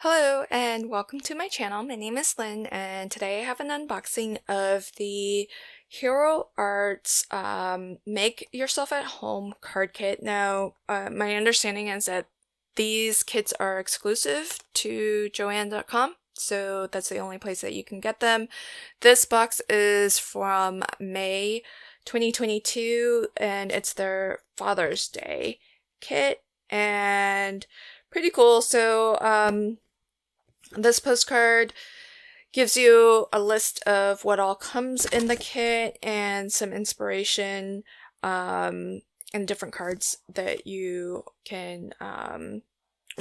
Hello and welcome to my channel. My name is Lynn and today I have an unboxing of the Hero Arts Make Yourself at Home card kit. Now, my understanding is that these kits are exclusive to Joann.com, so that's the only place that you can get them. This box is from May 2022 and it's their Father's Day kit and pretty cool. So, this postcard gives you a list of what all comes in the kit and some inspiration and different cards that you can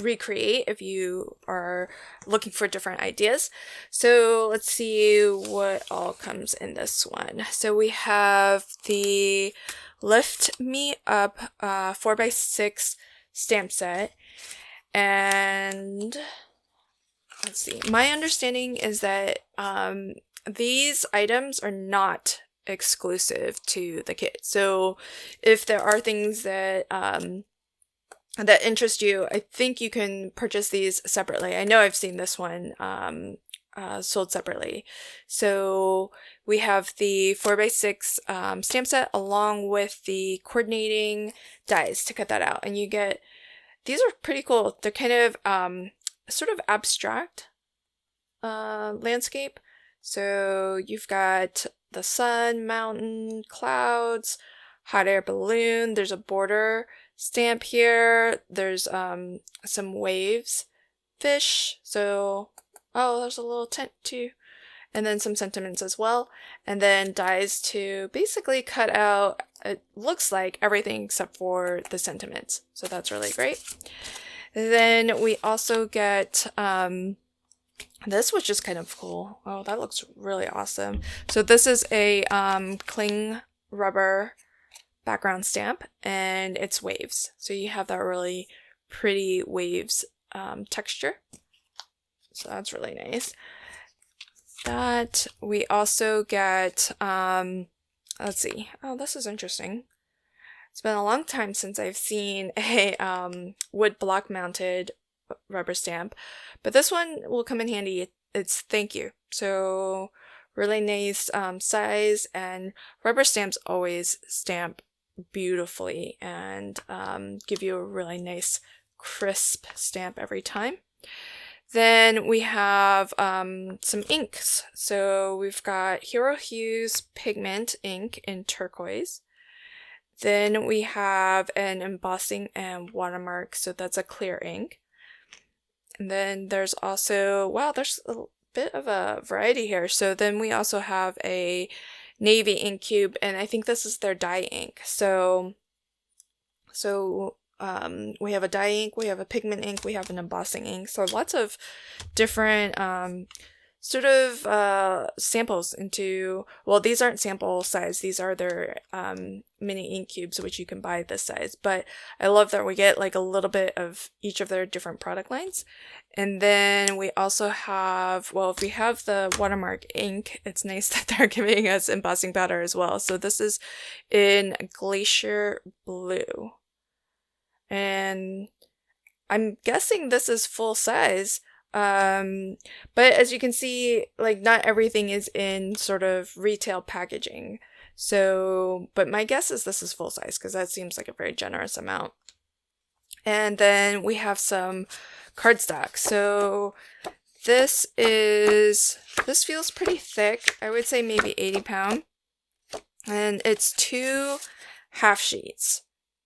recreate if you are looking for different ideas. So let's see what all comes in this one. So we have the Lift Me Up 4x6 stamp set, and let's see. My understanding is that these items are not exclusive to the kit. So if there are things that that interest you, I think you can purchase these separately. I know I've seen this one sold separately. So we have the 4x6 stamp set along with the coordinating dies to cut that out, and you get these are pretty cool. They're kind of sort of abstract landscape. So you've got the sun, mountain, clouds, hot air balloon. There's a border stamp here. There's some waves, fish. So, oh, there's a little tent too. And then some sentiments as well. And then dies to basically cut out, it looks like everything except for the sentiments. So that's really great. Then we also get this, which is kind of cool. Oh, that looks really awesome. So this is a cling rubber background stamp, and it's waves. So you have that really pretty waves texture. So that's really nice. That we also get, let's see. Oh, this is interesting. It's been a long time since I've seen a wood block mounted rubber stamp, but this one will come in handy. It's thank you. So really nice size, and rubber stamps always stamp beautifully and give you a really nice crisp stamp every time. Then we have some inks. So we've got Hero Hues Pigment ink in turquoise. Then we have an embossing and watermark, so that's a clear ink. And then there's also, wow, there's a bit of a variety here. So then we also have a navy ink cube, and I think this is their dye ink. So we have a dye ink, we have a pigment ink, we have an embossing ink. So lots of different sort of samples into, well, these aren't sample size, these are their mini ink cubes, which you can buy this size. But I love that we get like a little bit of each of their different product lines. And then we also have, well, if we have the watermark ink, it's nice that they're giving us embossing powder as well. So this is in Glacier Blue, and I'm guessing this is full size. But as you can see, like, not everything is in sort of retail packaging. So, but my guess is this is full size because that seems like a very generous amount. And then we have some cardstock. So this feels pretty thick. I would say maybe 80 pound. And it's 2 half sheets.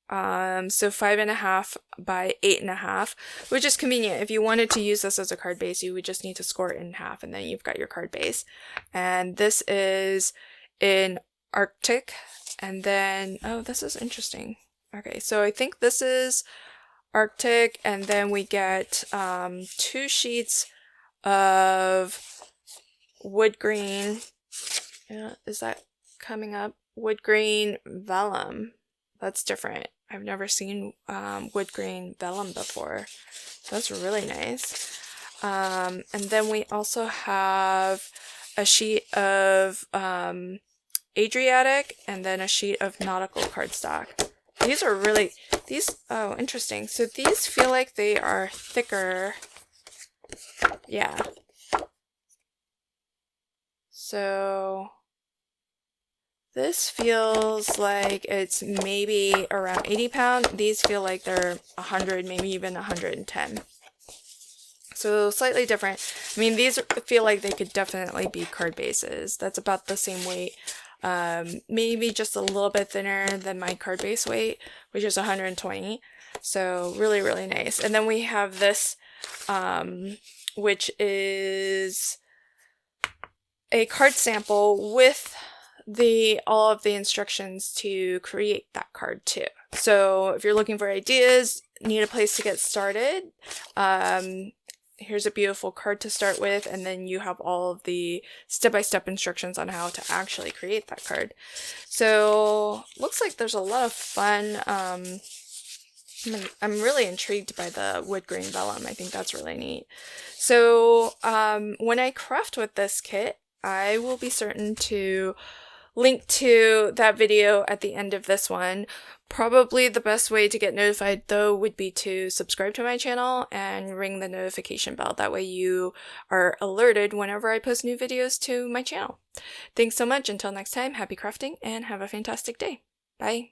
So 5.5 by 8.5, which is convenient. If you wanted to use this as a card base, you would just need to score it in half, and then you've got your card base. And this is in Arctic, and then, oh, this is interesting. Okay, so I think this is Arctic, and then we get 2 sheets of wood green. Is that coming up? Wood green vellum. That's different. I've never seen wood grain vellum before, so that's really nice. And then we also have a sheet of Adriatic, and then a sheet of nautical cardstock. These are really, oh, interesting. So these feel like they are thicker Yeah. So this feels like it's maybe around 80 pounds. These feel like they're 100, maybe even 110. So slightly different. I mean, these feel like they could definitely be card bases. That's about the same weight. Maybe just a little bit thinner than my card base weight, which is 120. So really, really nice. And then we have this, which is a card sample with all of the instructions to create that card too. So if you're looking for ideas, need a place to get started, here's a beautiful card to start with, and then you have all of the step-by-step instructions on how to actually create that card. So looks like there's a lot of fun. I'm really intrigued by the wood grain vellum. I think that's really neat. So when I craft with this kit, I will be certain to link to that video at the end of this one. Probably the best way to get notified though would be to subscribe to my channel and ring the notification bell. That way you are alerted whenever I post new videos to my channel. Thanks so much. Until next time, happy crafting and have a fantastic day. Bye.